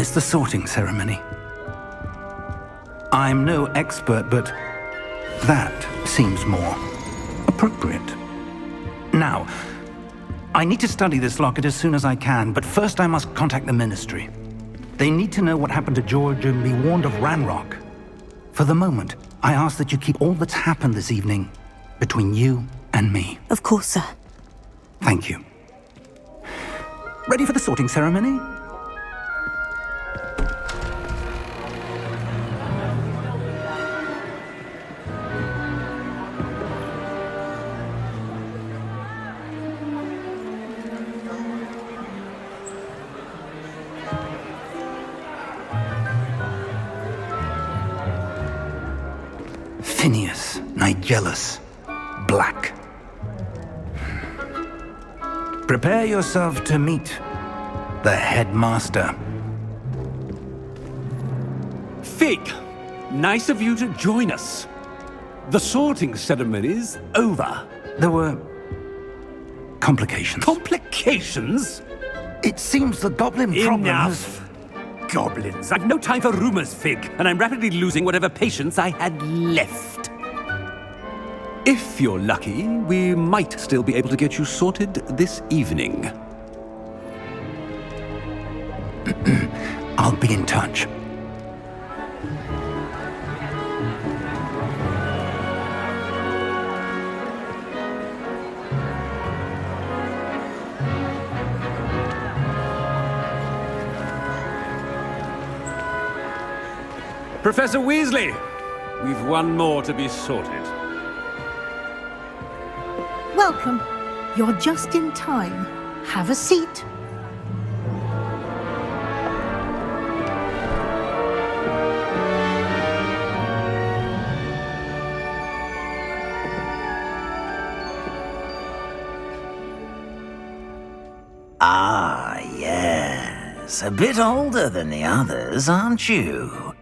is the sorting ceremony. I'm no expert, but that seems more appropriate. Now, I need to study this locket as soon as I can, but first I must contact the Ministry. They need to know what happened to George and be warned of Ranrock. For the moment, I ask that you keep all that's happened this evening between you and me. Of course, sir. Thank you. Ready for the sorting ceremony? Phineas, Nigellus, Black. Prepare yourself to meet the headmaster. Fig, nice of you to join us. The sorting ceremony's over. There were complications. Complications? It seems the goblin problem has... Enough! Goblins. I've no time for rumors, Fig, and I'm rapidly losing whatever patience I had left. If you're lucky, we might still be able to get you sorted this evening. I'll be in touch. Professor Weasley, we've one more to be sorted. Welcome. You're just in time. Have a seat. Ah, yes. A bit older than the others, aren't you?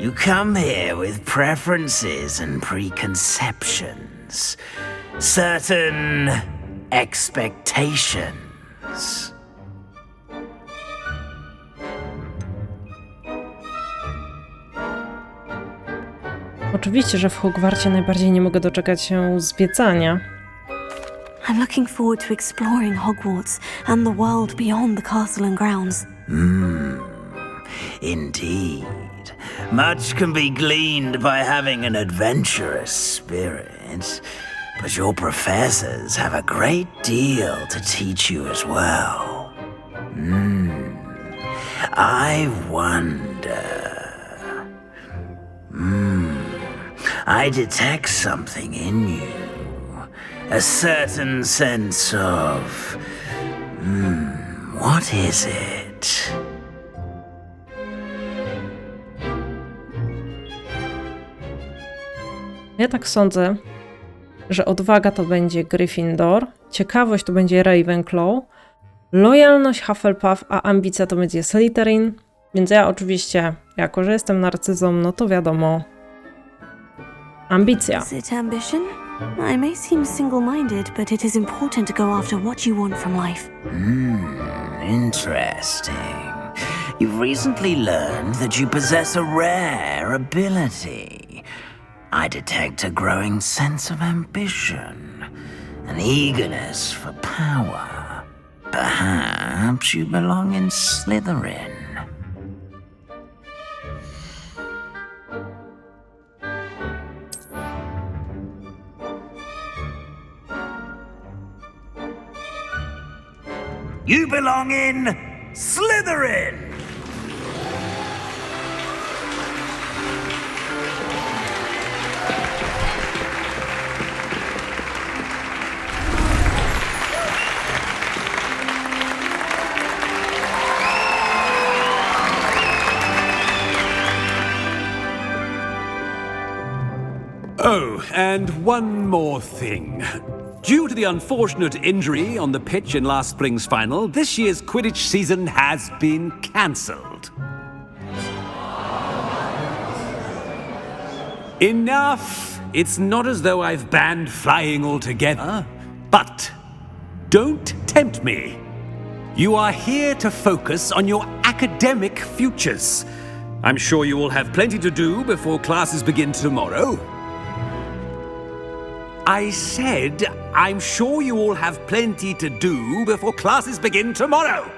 You come here with preferences and preconceptions. Certain expectations. Oczywiście, że w Hogwarcie najbardziej nie mogę doczekać się zwiedzania. I'm looking forward to exploring Hogwarts and the world beyond the castle and grounds. Indeed. Much can be gleaned by having an adventurous spirit, but your professors have a great deal to teach you as well. I wonder... I detect something in you. A certain sense of... what is it? Ja tak sądzę, że odwaga to będzie Gryffindor, ciekawość to będzie Ravenclaw, lojalność Hufflepuff, a ambicja to będzie Slytherin. Więc ja oczywiście, jako że jestem narcyzą, no to wiadomo, ambicja. Is it ambition? I may seem single-minded, but it is important to go after what you want from life. Interesting. You've recently learned that you possess a rare ability. I detect a growing sense of ambition, an eagerness for power. Perhaps you belong in Slytherin. You belong in Slytherin! Oh, and one more thing. Due to the unfortunate injury on the pitch in last spring's final, this year's Quidditch season has been cancelled. Enough! It's not as though I've banned flying altogether, but don't tempt me. You are here to focus on your academic futures. I'm sure you all have plenty to do before classes begin tomorrow. I said, I'm sure you all have plenty to do before classes begin tomorrow.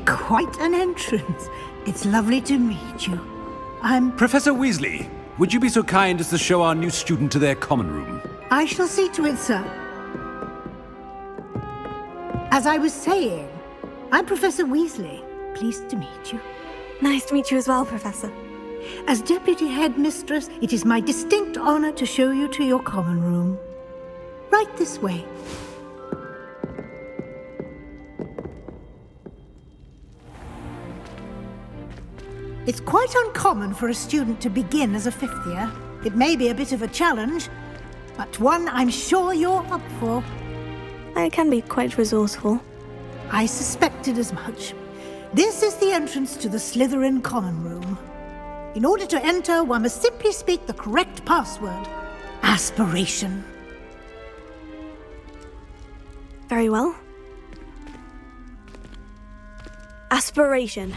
Quite an entrance. It's lovely to meet you. Professor Weasley, would you be so kind as to show our new student to their common room? I shall see to it, sir. As I was saying, I'm Professor Weasley. Pleased to meet you. Nice to meet you as well, Professor. As Deputy Headmistress, it is my distinct honor to show you to your common room. Right this way. It's quite uncommon for a student to begin as a fifth year. It may be a bit of a challenge, but one I'm sure you're up for. I can be quite resourceful. I suspected as much. This is the entrance to the Slytherin common room. In order to enter, one must simply speak the correct password. Aspiration. Very well. Aspiration.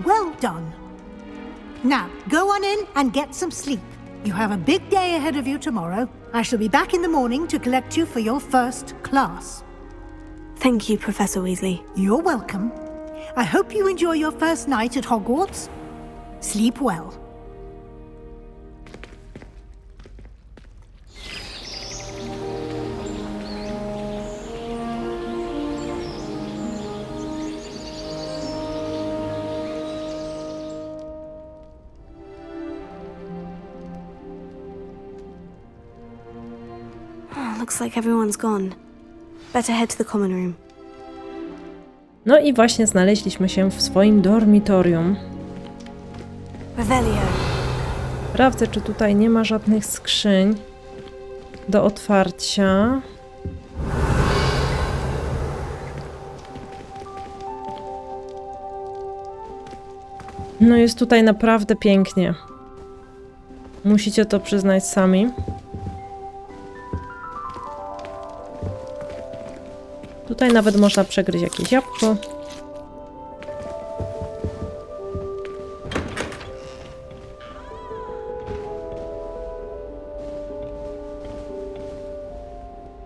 Well done. Now, go on in and get some sleep. You have a big day ahead of you tomorrow. I shall be back in the morning to collect you for your first class. Thank you, Professor Weasley. You're welcome. I hope you enjoy your first night at Hogwarts. Sleep well. Looks like everyone's gone. Better head to the common room. No i właśnie znaleźliśmy się w swoim dormitorium. Revelio. Sprawdzę, czy tutaj nie ma żadnych skrzyń do otwarcia. No jest tutaj naprawdę pięknie. Musicie to przyznać sami. Tutaj nawet można przegryźć jakieś jabłko.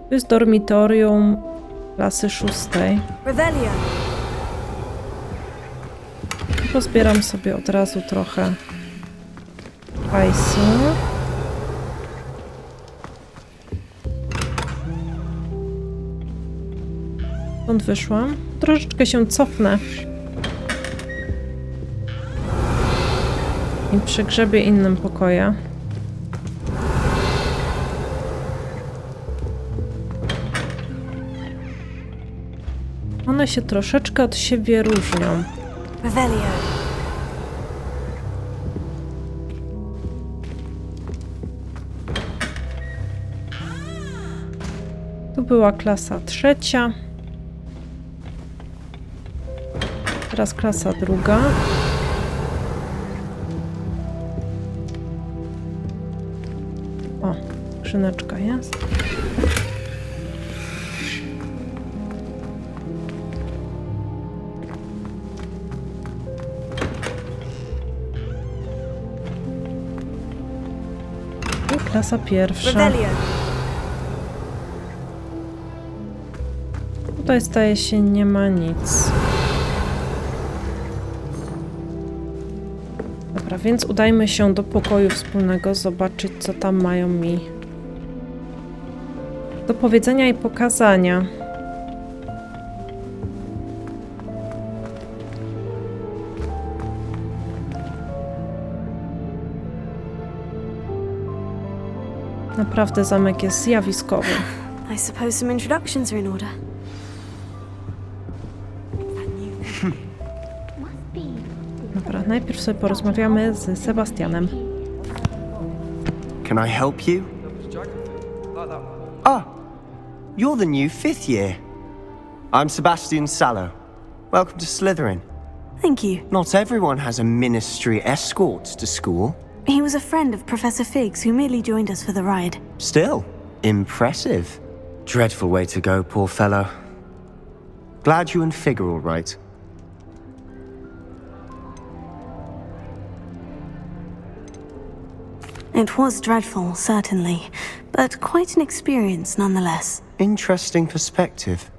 To jest dormitorium klasy 6. Revelio. Pozbieram sobie od razu trochę hajsu. Stąd wyszłam. Troszeczkę się cofnę. I przegrzebię innym pokoje. One się troszeczkę od siebie różnią. Revelio. Tu była klasa 3. Teraz klasa 2. O, skrzyneczka jest. I klasa 1. Revelio. Tutaj staje się nie ma nic. Dobra, więc udajmy się do pokoju wspólnego, zobaczyć, co tam mają mi do powiedzenia i pokazania. Naprawdę zamek jest zjawiskowy. I suppose some introductions are in order. Dobra, najpierw sobie porozmawiamy z Sebastianem. Can I help you? Ah, you're the new 5th year. I'm Sebastian Sallow. Welcome to Slytherin. Thank you. Not everyone has a ministry escort to school. He was a friend of Professor Fig's who merely joined us for the ride. Still, impressive. Dreadful way to go, poor fellow. Glad you and Fig are all right. It was dreadful, certainly, but quite an experience nonetheless. Interesting perspective.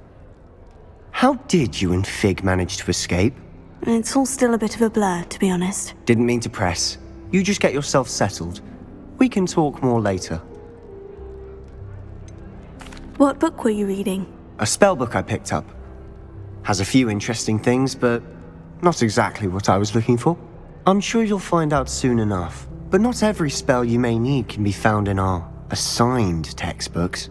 How did you and Fig manage to escape? It's all still a bit of a blur, to be honest. Didn't mean to press. You just get yourself settled. We can talk more later. What book were you reading? A spellbook I picked up. Has a few interesting things, but not exactly what I was looking for. I'm sure you'll find out soon enough. But not every spell you may need can be found in our assigned textbooks.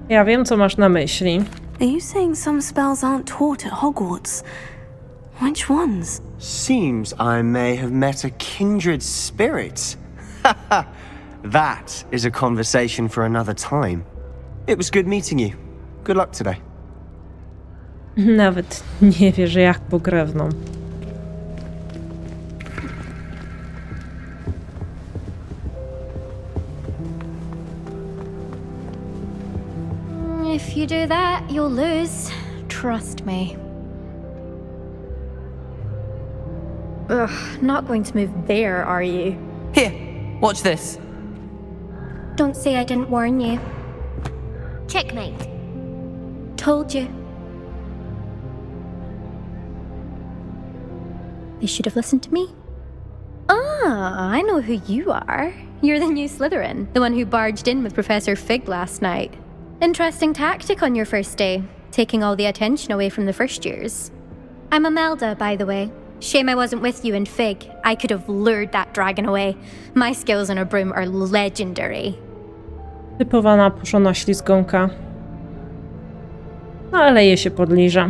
Ja wiem, co masz na myśli. Are you saying some spells aren't taught at Hogwarts? Which ones? Seems I may have met a kindred spirit. That is a conversation for another time. It was good meeting you. Good luck today. Nawet nie wierzę, jak pokrewną. If you do that, you'll lose. Trust me. Ugh, not going to move there, are you? Here, watch this. Don't say I didn't warn you. Checkmate. Told you. They should have listened to me. Ah, I know who you are. You're the new Slytherin, the one who barged in with Professor Fig last night. Interesting tactic on your first day, taking all the attention away from the first years. I'm Imelda, by the way. Shame I wasn't with you in Fig. I could have lured that dragon away. My skills on a broom are legendary. Typowa napuszona ślizgonka. No, ale jej się podliża.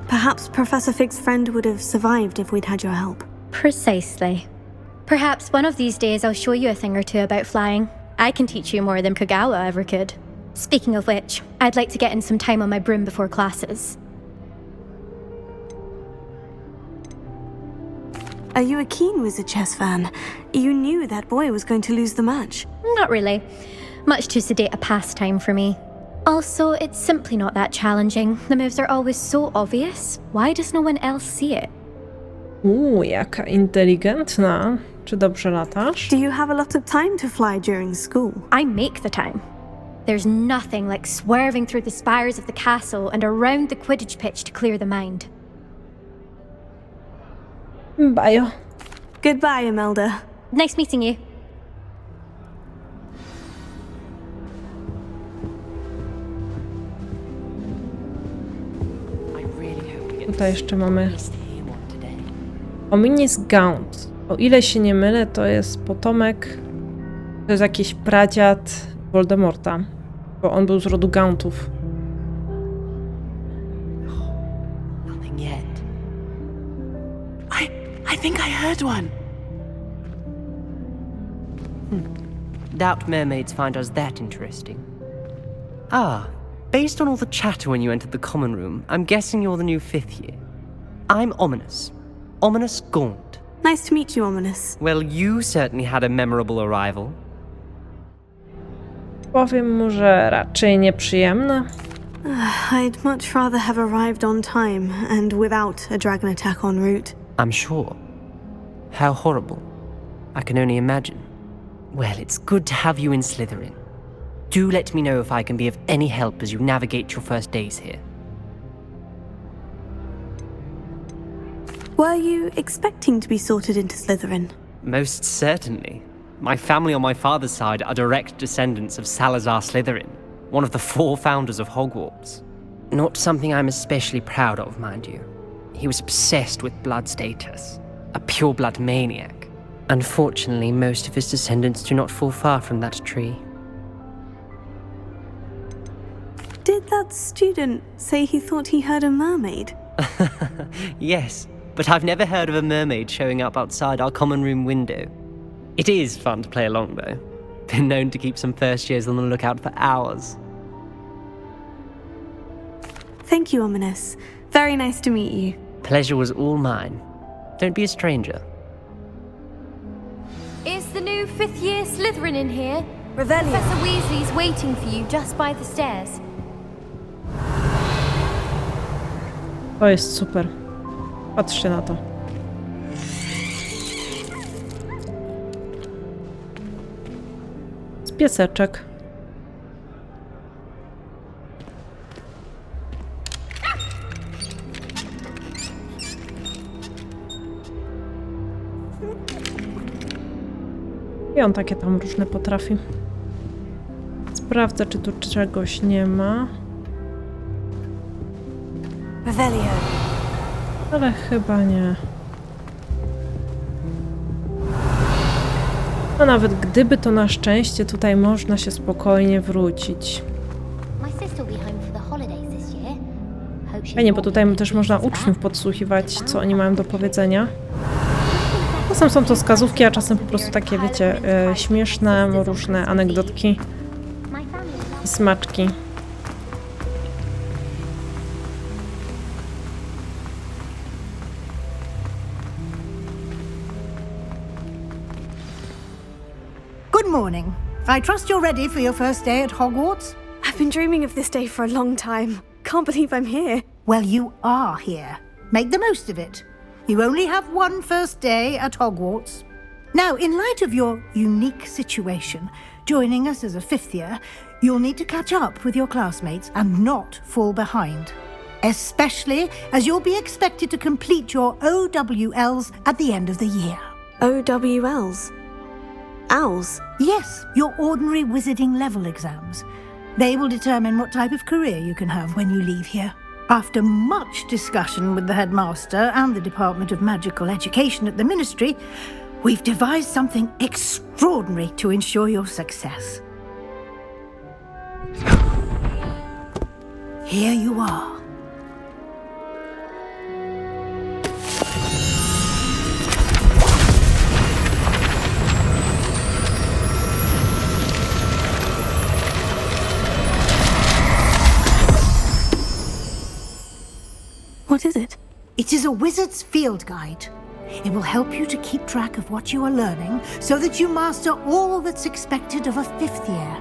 Perhaps Professor Fig's friend would have survived if we'd had your help. Precisely. Perhaps one of these days I'll show you a thing or two about flying. I can teach you more than Kogawa ever could. Speaking of which, I'd like to get in some time on my broom before classes. Are you a keen Wizard Chess fan? You knew that boy was going to lose the match. Not really. Much too sedate a pastime for me. Also, it's simply not that challenging. The moves are always so obvious. Why does no one else see it? Jaka inteligentna. Czy dobrze latasz? Do you have a lot of time to fly during school? I make the time. There's nothing like swerving through the spires of the castle and around the Quidditch pitch to clear the mind. Bajo. Goodbye, Imelda. Nice meeting you. Tutaj jeszcze mamy Ominis Gaunt. O ile się nie mylę, to jest potomek, to jest jakiś pradziad Voldemorta, bo on był z rodu Gauntów. Nothing yet. I think I heard one. Doubt mermaids find us that interesting. Based on all the chatter when you entered the common room, I'm guessing you're the new 5th year. I'm Ominous. Ominous Gaunt. Nice to meet you, Ominous. Well, you certainly had a memorable arrival. Powiem mu, że raczej nieprzyjemne. I'd much rather have arrived on time and without a dragon attack en route. I'm sure. How horrible. I can only imagine. Well, it's good to have you in Slytherin. Do let me know if I can be of any help as you navigate your first days here. Were you expecting to be sorted into Slytherin? Most certainly. My family on my father's side are direct descendants of Salazar Slytherin, one of the 4 founders of Hogwarts. Not something I'm especially proud of, mind you. He was obsessed with blood status, a pure-blood maniac. Unfortunately, most of his descendants do not fall far from that tree. Did that student say he thought he heard a mermaid? Yes, but I've never heard of a mermaid showing up outside our common room window. It is fun to play along, though. Been known to keep some first years on the lookout for hours. Thank you, Ominous. Very nice to meet you. Pleasure was all mine. Don't be a stranger. Is the new fifth-year Slytherin in here? Revelio. Professor Weasley's waiting for you just by the stairs. To jest super. Patrzcie na to. Z pieseczek. I on takie tam różne potrafi. Sprawdzę, czy tu czegoś nie ma. Revelio. Ale chyba nie. A nawet gdyby to na szczęście, tutaj można się spokojnie wrócić. Fajnie, bo tutaj też można uczniów podsłuchiwać, co oni mają do powiedzenia. Czasem są to wskazówki, a czasem po prostu takie, wiecie, śmieszne, różne anegdotki i smaczki. Good morning. I trust you're ready for your first day at Hogwarts? I've been dreaming of this day for a long time. Can't believe I'm here. Well, you are here. Make the most of it. You only have one first day at Hogwarts. Now, in light of your unique situation, joining us as a fifth year, you'll need to catch up with your classmates and not fall behind. Especially as you'll be expected to complete your OWLs at the end of the year. OWLs? Owls? Yes, your ordinary wizarding level exams. They will determine what type of career you can have when you leave here. After much discussion with the headmaster and the Department of Magical Education at the Ministry, we've devised something extraordinary to ensure your success. Here you are. What is it? It is a wizard's field guide. It will help you to keep track of what you are learning so that you master all that's expected of a fifth year.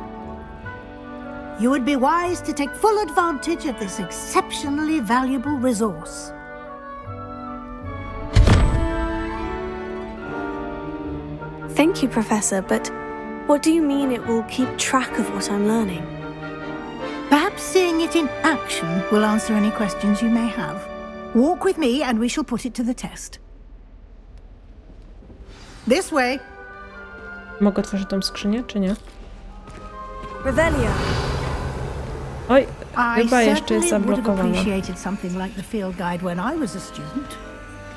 You would be wise to take full advantage of this exceptionally valuable resource. Thank you, Professor, but what do you mean it will keep track of what I'm learning? Perhaps seeing it in action will answer any questions you may have. Walk with me and we shall put it to the test. This way. Mogę otworzyć tą skrzynię, czy nie? Revelio. Oj, I chyba jeszcze jest certainly would have zablokowana. appreciated something like the field guide when I was a student.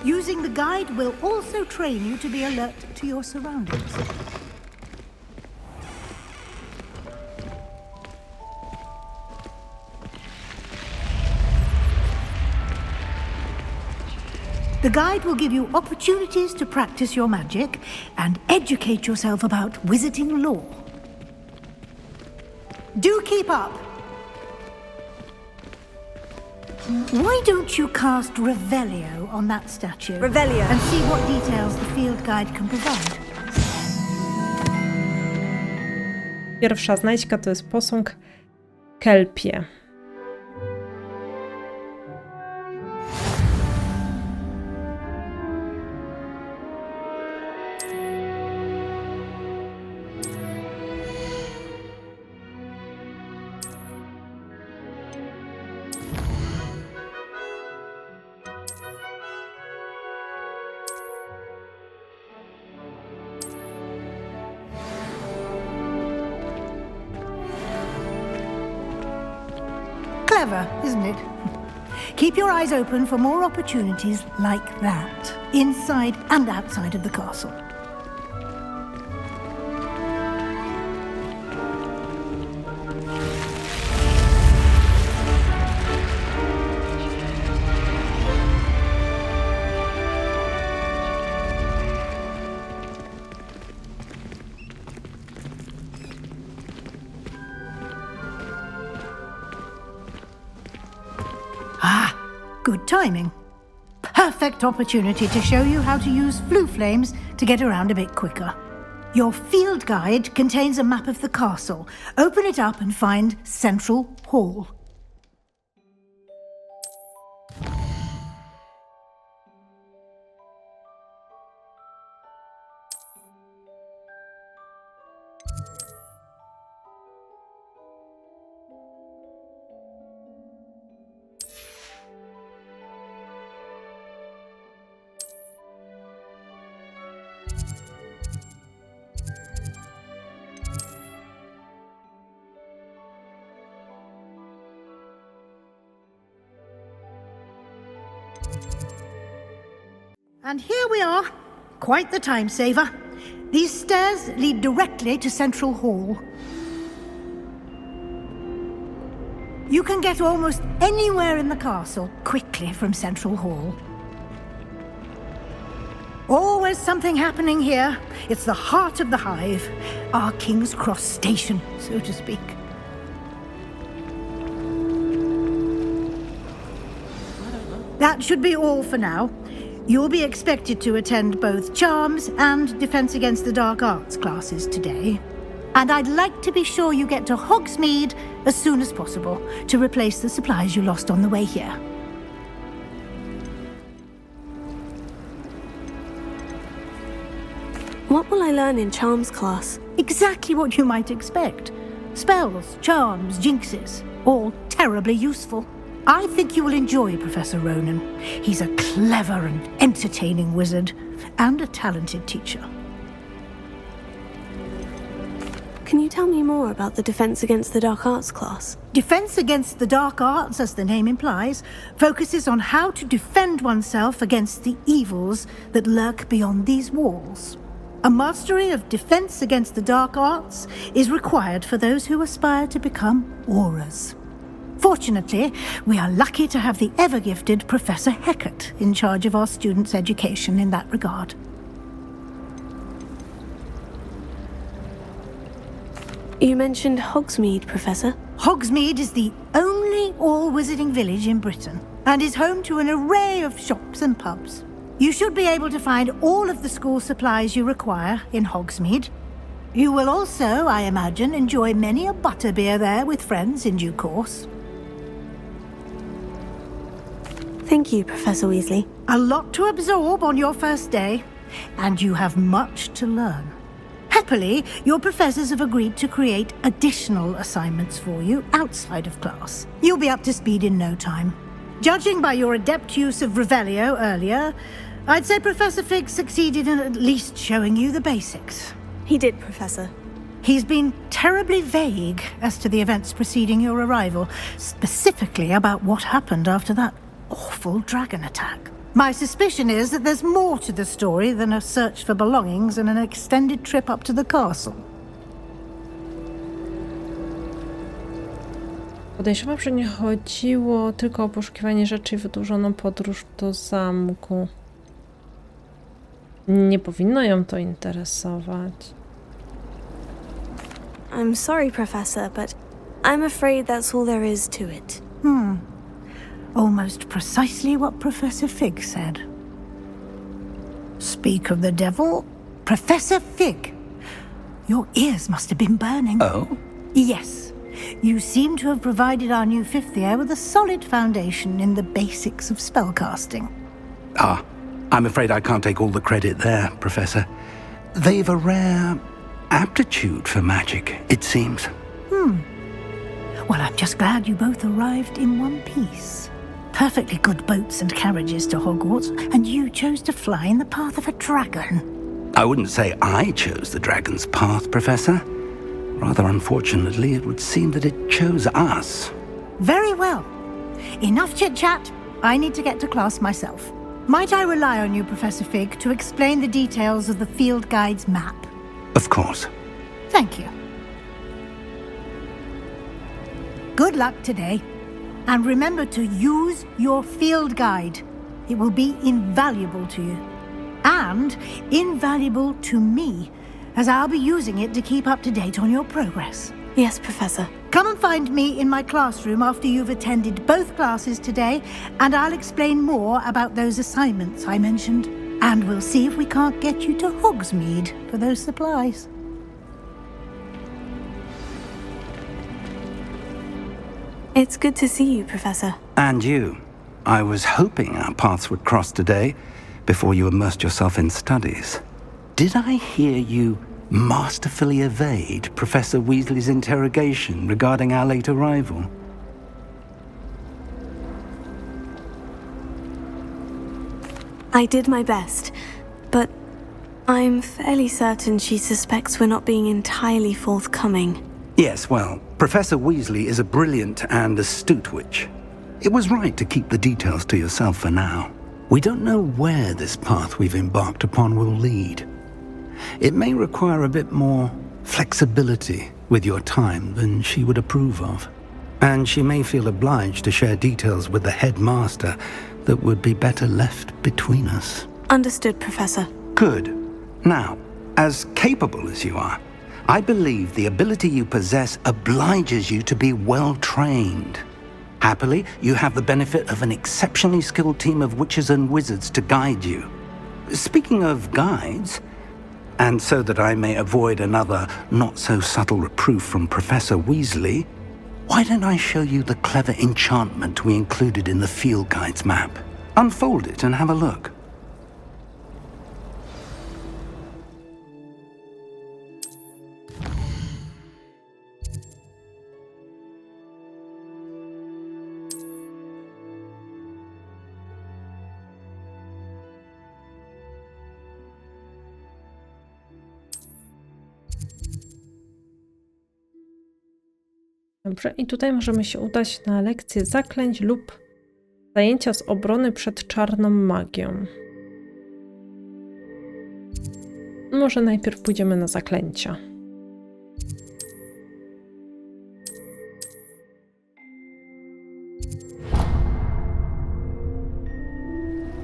Using the guide will also train you to be alert to your surroundings. The guide will give you opportunities to practice your magic and educate yourself about wizarding lore. Do keep up! Why don't you cast Revelio on that statue? Revelio. And see what details the field guide can provide. Pierwsza znajdźka to jest posąg Kelpie. Clever, isn't it? Keep your eyes open for more opportunities like that, inside and outside of the castle. Good timing. Perfect opportunity to show you how to use flue flames to get around a bit quicker. Your field guide contains a map of the castle. Open it up and find Central Hall. And here we are. Quite the time saver. These stairs lead directly to Central Hall. You can get almost anywhere in the castle quickly from Central Hall. Always something happening here. It's the heart of the hive, our King's Cross station, so to speak. That should be all for now. You'll be expected to attend both Charms and Defense Against the Dark Arts classes today. And I'd like to be sure you get to Hogsmeade as soon as possible to replace the supplies you lost on the way here. What will I learn in Charms class? Exactly what you might expect. Spells, charms, jinxes, all terribly useful. I think you will enjoy Professor Ronan. He's a clever and entertaining wizard, and a talented teacher. Can you tell me more about the Defense Against the Dark Arts class? Defense Against the Dark Arts, as the name implies, focuses on how to defend oneself against the evils that lurk beyond these walls. A mastery of Defense Against the Dark Arts is required for those who aspire to become Aurors. Fortunately, we are lucky to have the ever-gifted Professor Hecat in charge of our students' education in that regard. You mentioned Hogsmeade, Professor. Hogsmeade is the only all-wizarding village in Britain and is home to an array of shops and pubs. You should be able to find all of the school supplies you require in Hogsmeade. You will also, I imagine, enjoy many a butterbeer there with friends in due course. Thank you, Professor Weasley. A lot to absorb on your first day, and you have much to learn. Happily, your professors have agreed to create additional assignments for you outside of class. You'll be up to speed in no time. Judging by your adept use of Revelio earlier, I'd say Professor Fig succeeded in at least showing you the basics. He did, Professor. He's been terribly vague as to the events preceding your arrival, specifically about what happened after that awful dragon attack. My suspicion is that there's more to the story than a search for belongings and an extended trip up to the castle. Podejrzewam, że nie chodziło tylko o poszukiwanie rzeczy i wydłużoną podróż do zamku. Nie powinno ją to interesować. I'm sorry, Professor, but I'm afraid that's all there is to it. Almost precisely what Professor Fig said. Speak of the devil, Professor Fig. Your ears must have been burning. Oh? Yes. You seem to have provided our new fifth year with a solid foundation in the basics of spellcasting. Ah, I'm afraid I can't take all the credit there, Professor. They've a rare aptitude for magic, it seems. Well, I'm just glad you both arrived in one piece. Perfectly good boats and carriages to Hogwarts, and you chose to fly in the path of a dragon. I wouldn't say I chose the dragon's path, Professor. Rather unfortunately, it would seem that it chose us. Very well. Enough chit-chat. I need to get to class myself. Might I rely on you, Professor Fig, to explain the details of the field guide's map? Of course. Thank you. Good luck today. And remember to use your field guide. It will be invaluable to you. And invaluable to me, as I'll be using it to keep up to date on your progress. Yes, Professor. Come and find me in my classroom after you've attended both classes today, and I'll explain more about those assignments I mentioned. And we'll see if we can't get you to Hogsmeade for those supplies. It's good to see you, Professor. And you. I was hoping our paths would cross today, before you immersed yourself in studies. Did I hear you masterfully evade Professor Weasley's interrogation regarding our late arrival? I did my best, but I'm fairly certain she suspects we're not being entirely forthcoming. Yes, well, Professor Weasley is a brilliant and astute witch. It was right to keep the details to yourself for now. We don't know where this path we've embarked upon will lead. It may require a bit more flexibility with your time than she would approve of. And she may feel obliged to share details with the headmaster that would be better left between us. Understood, Professor. Good. Now, as capable as you are, I believe the ability you possess obliges you to be well trained. Happily, you have the benefit of an exceptionally skilled team of witches and wizards to guide you. Speaking of guides, and so that I may avoid another not-so-subtle reproof from Professor Weasley, why don't I show you the clever enchantment we included in the field guide's map? Unfold it and have a look. Dobrze, i tutaj możemy się udać na lekcję zaklęć lub zajęcia z obrony przed czarną magią. Może najpierw pójdziemy na zaklęcia.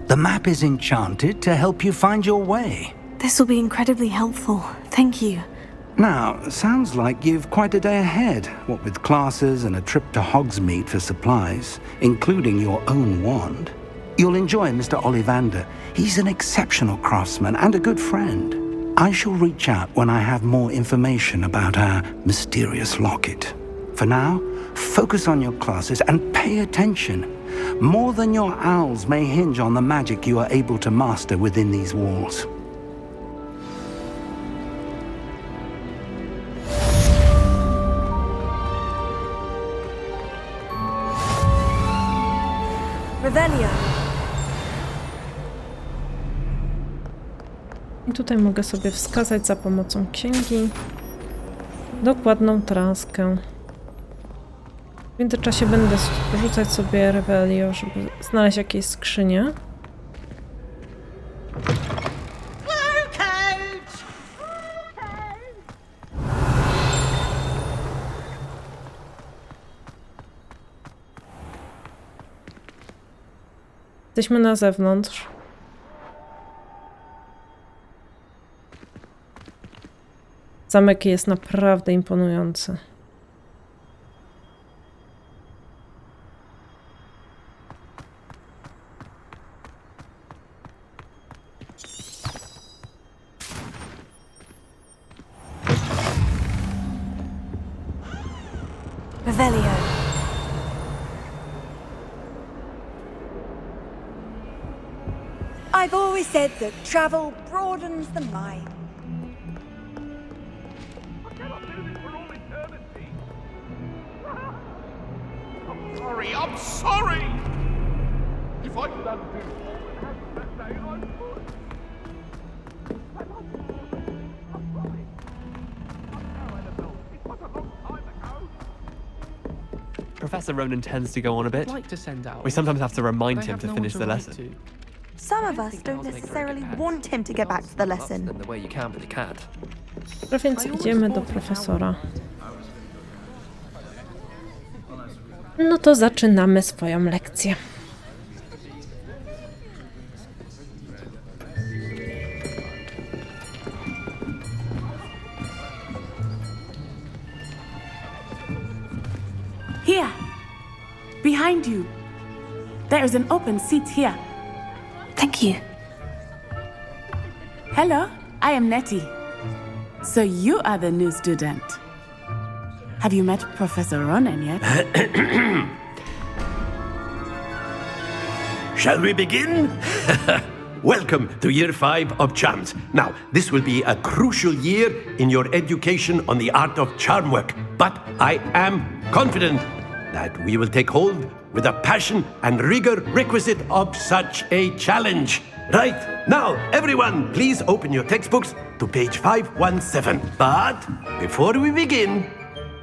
The map is enchanted to help you find your way. This will be incredibly helpful. Thank you. Now, sounds like you've quite a day ahead, what with classes and a trip to Hogsmeade for supplies, including your own wand. You'll enjoy Mr. Ollivander. He's an exceptional craftsman and a good friend. I shall reach out when I have more information about our mysterious locket. For now, focus on your classes and pay attention. More than your owls may hinge on the magic you are able to master within these walls. Revelio. I tutaj mogę sobie wskazać za pomocą księgi dokładną traskę. W międzyczasie będę rzucać sobie Revelio, żeby znaleźć jakieś skrzynie. Jesteśmy na zewnątrz. Zamek jest naprawdę imponujący. Revelio. I've always said that travel broadens the mind. I'm sorry! If I could undo all that happened that day, I would. I'm sorry. Now, Annabelle, it was a long time ago. Professor Ronan tends to go on a bit. Like to send out. We sometimes have to remind They him have to no finish one the to lesson. write to. Some of us don't necessarily want him to get back to the lesson. The way you can, but you can't. A więc idziemy do profesora. No to zaczynamy swoją lekcję. behind you. There is an open seat here. Thank you. Hello, I am Nettie. So you are the new student. Have you met Professor Ronan yet? Shall we begin? Welcome to Year 5 of Charms. Now, this will be a crucial year in your education on the art of charm work, but I am confident that we will take hold with the passion and rigor requisite of such a challenge. Right, now, everyone, please open your textbooks to page 517. But before we begin,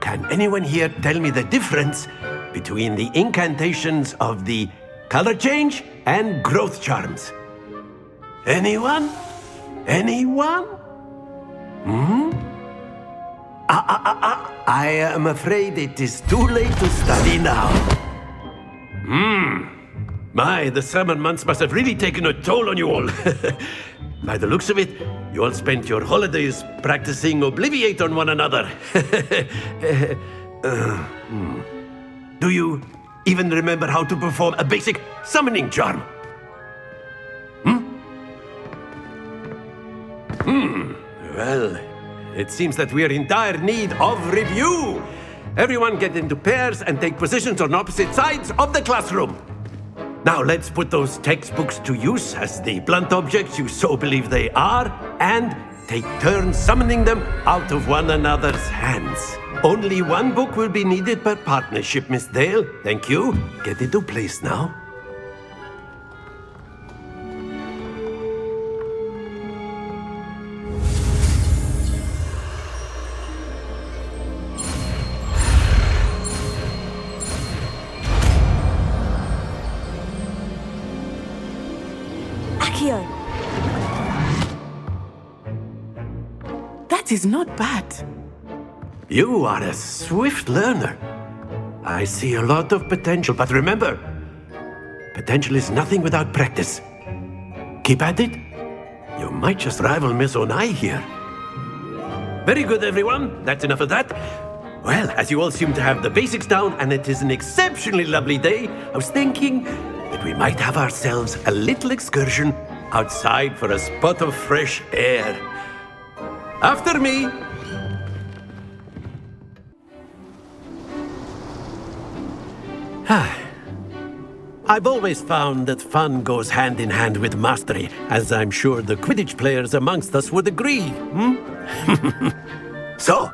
can anyone here tell me the difference between the incantations of the color change and growth charms? Anyone? Anyone? I am afraid it is too late to study now. My, the summer months must have really taken a toll on you all. By the looks of it, you all spent your holidays practicing Obliviate on one another. Do you even remember how to perform a basic summoning charm? Well, it seems that we are in dire need of review. Everyone get into pairs and take positions on opposite sides of the classroom. Now let's put those textbooks to use as the blunt objects you so believe they are, and take turns summoning them out of one another's hands. Only one book will be needed per partnership, Miss Dale. Thank you. Get into place now. That is not bad. You are a swift learner. I see a lot of potential, but remember, potential is nothing without practice. Keep at it. You might just rival Miss Onai here. Very good, everyone. That's enough of that. Well, as you all seem to have the basics down, and it is an exceptionally lovely day, I was thinking that we might have ourselves a little excursion outside for a spot of fresh air. After me. I've always found that fun goes hand in hand with mastery, as I'm sure the Quidditch players amongst us would agree. So,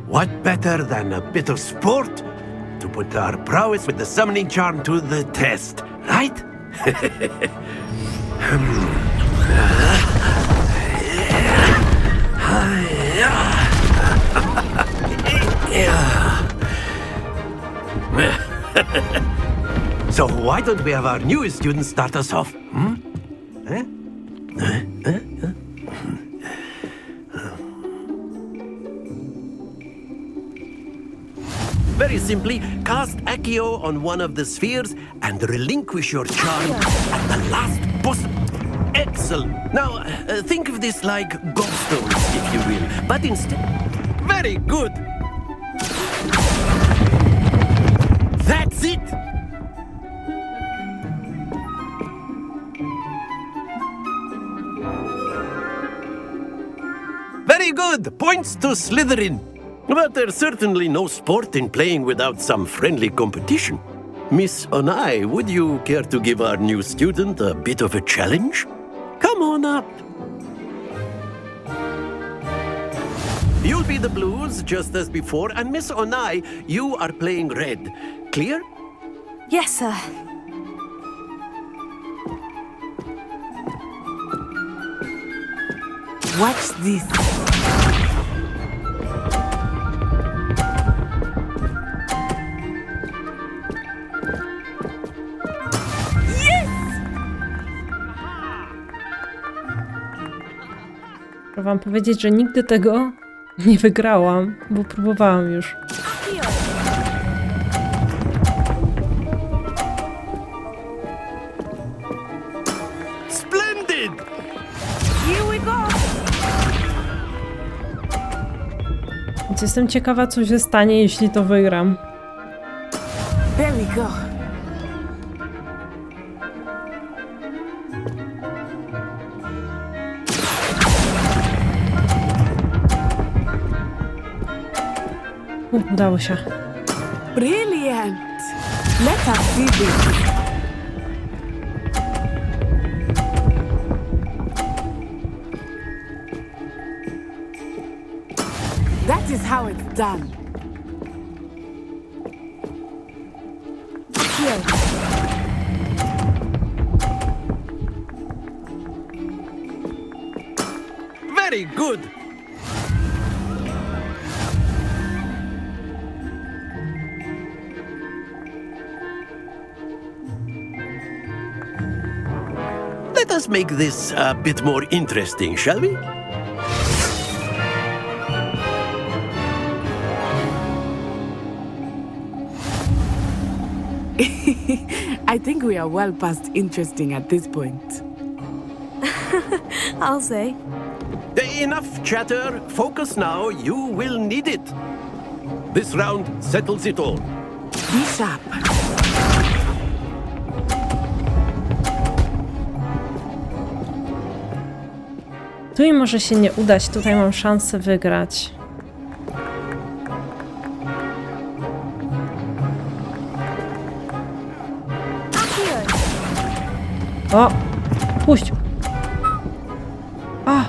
what better than a bit of sport to put our prowess with the summoning charm to the test, right? So why don't we have our newest student start us off? Very simply, cast Accio on one of the spheres and relinquish your charm at the last possible. Excellent. Now, think of this like gobstones, if you will, but instead... Very good. That's it. Very good. Points to Slytherin. But there's certainly no sport in playing without some friendly competition. Miss Onai, would you care to give our new student a bit of a challenge? Come on up. You'll be the blues, just as before, and Miss Onai, you are playing red. Clear? Yes, sir. Watch this. Muszę wam powiedzieć, że nigdy tego nie wygrałam, bo próbowałam już. Splendid! Here we go. Więc jestem ciekawa, co się stanie, jeśli to wygram. There we go. Udało się. Brilliant! Let us see this. That is how it's done. Here. Very good. Let us make this a bit more interesting, shall we? I think we are well past interesting at this point. I'll say. Enough chatter. Focus now. You will need it. This round settles it all. Be sharp. Tu mi może się nie udać, tutaj mam szansę wygrać. O! Puść! A!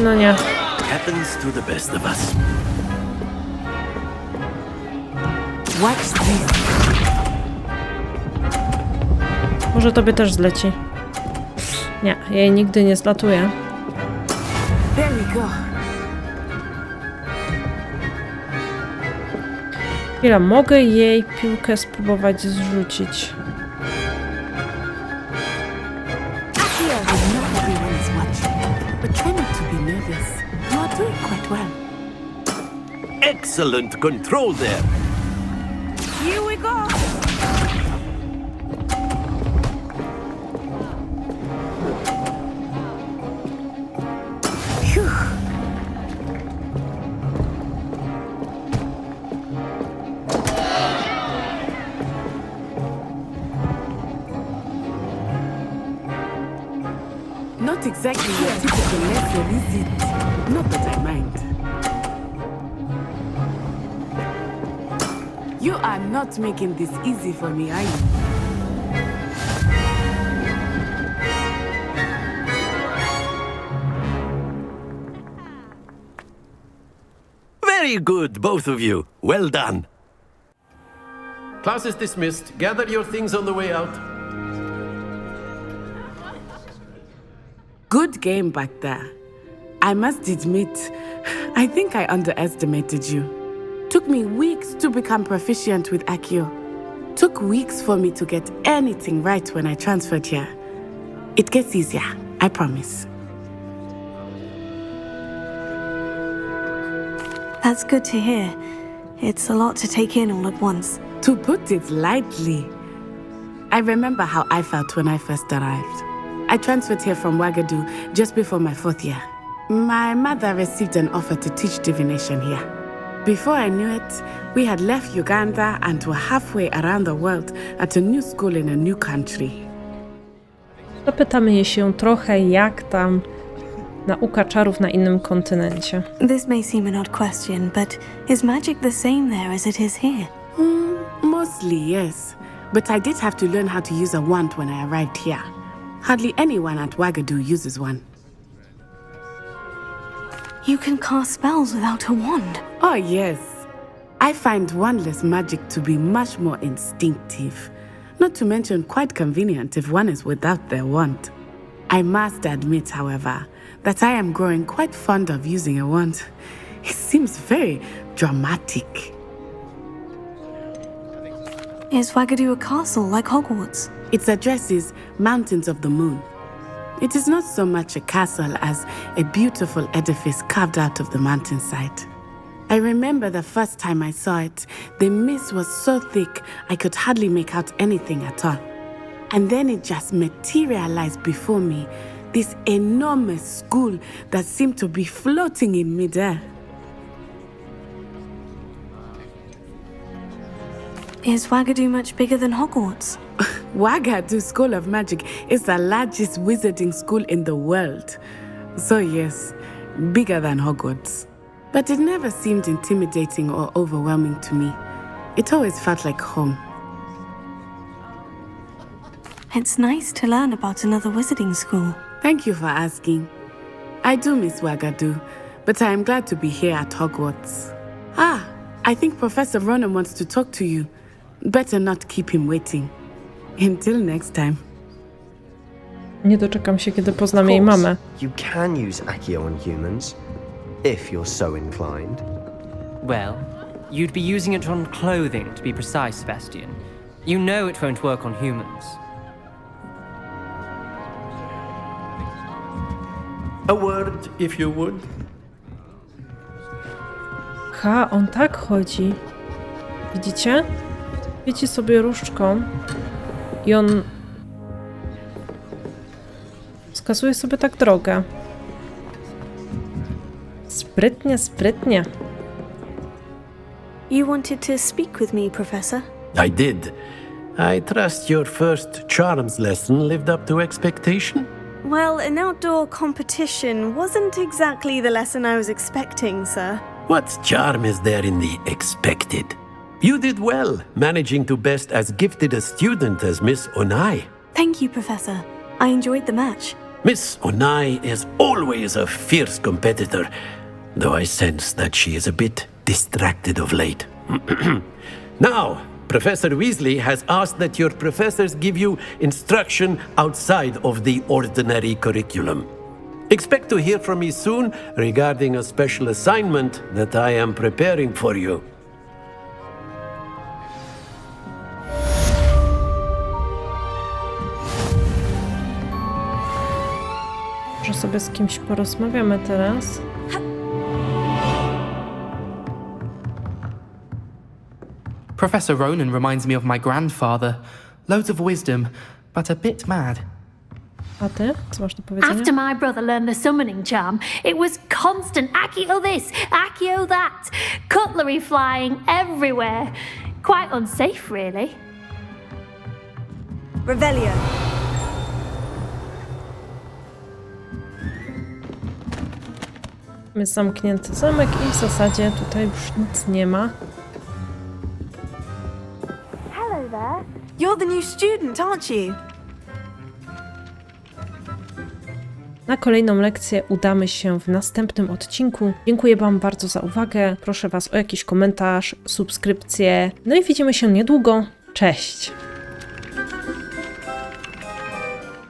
No nie. Happens to the best of us. Watch this. Może tobie też zleci. Nie, jej nigdy nie zlatuje. There we go. Chwila, mogę jej piłkę spróbować zrzucić. Excellent control there. Here we go. Phew. Not exactly your typical lesson, is it? Not that I mind. You are not making this easy for me, are you? Very good, both of you. Well done. Class is dismissed. Gather your things on the way out. Good game back there. I must admit, I think I underestimated you. Took me weeks to become proficient with Accio. Took weeks for me to get anything right when I transferred here. It gets easier, I promise. That's good to hear. It's a lot to take in all at once. To put it lightly, I remember how I felt when I first arrived. I transferred here from Ouagadougou just before my 4th year. My mother received an offer to teach divination here. Before I knew it, we had left Uganda and were halfway around the world at a new school in a new country. Zapytamy jej się trochę, jak tam nauka czarów na innym kontynencie. This may seem an odd question, but is magic the same there as it is here? Mostly, yes. But I did have to learn how to use a wand when I arrived here. Hardly anyone at Ouagadougou uses one. You can cast spells without a wand? Oh, yes. I find wandless magic to be much more instinctive. Not to mention quite convenient if one is without their wand. I must admit, however, that I am growing quite fond of using a wand. It seems very dramatic. Is Ouagadougou a castle like Hogwarts? Its address is Mountains of the Moon. It is not so much a castle as a beautiful edifice carved out of the mountainside. I remember the first time I saw it, the mist was so thick I could hardly make out anything at all. And then it just materialized before me, this enormous school that seemed to be floating in midair. Is Ouagadougou much bigger than Hogwarts? Ouagadougou School of Magic is the largest wizarding school in the world. So yes, bigger than Hogwarts. But it never seemed intimidating or overwhelming to me. It always felt like home. It's nice to learn about another wizarding school. Thank you for asking. I do miss Wagadu, but I am glad to be here at Hogwarts. I think Professor Ronan wants to talk to you. Better not keep him waiting. Until next time. Nie doczekam się, kiedy poznam jej mamę. You can use Accio on humans, if you're so inclined. Well, you'd be using it on clothing, to be precise, Sebastian. You know it won't work on humans. A word, if you would. On tak chodzi. Widzicie? Wiecie sobie różdżką i on wskazuje sobie tak drogę. Sprytnie, sprytnie. You wanted to speak with me, Professor? I did. I trust your first charms lesson lived up to expectation? Well, an outdoor competition wasn't exactly the lesson I was expecting, sir. What charm is there in the expected? You did well, managing to best as gifted a student as Miss Onai. Thank you, Professor. I enjoyed the match. Miss Onai is always a fierce competitor, though I sense that she is a bit distracted of late. Now, Professor Weasley has asked that your professors give you instruction outside of the ordinary curriculum. Expect to hear from me soon regarding a special assignment that I am preparing for you. Może sobie z kimś porozmawiamy teraz. Professor Ronan reminds me of my grandfather. Loads of wisdom, but a bit mad. A ty? Co masz do powiedzenia? After my brother learned the summoning charm, it was constant Accio this, Accio that, cutlery flying everywhere. Quite unsafe, really. Revelio. Jest zamknięty zamek i w zasadzie tutaj już nic nie ma. Hello there. You're the new student, aren't you? Na kolejną lekcję udamy się w następnym odcinku. Dziękuję Wam bardzo za uwagę. Proszę Was o jakiś komentarz, subskrypcję. No i widzimy się niedługo. Cześć!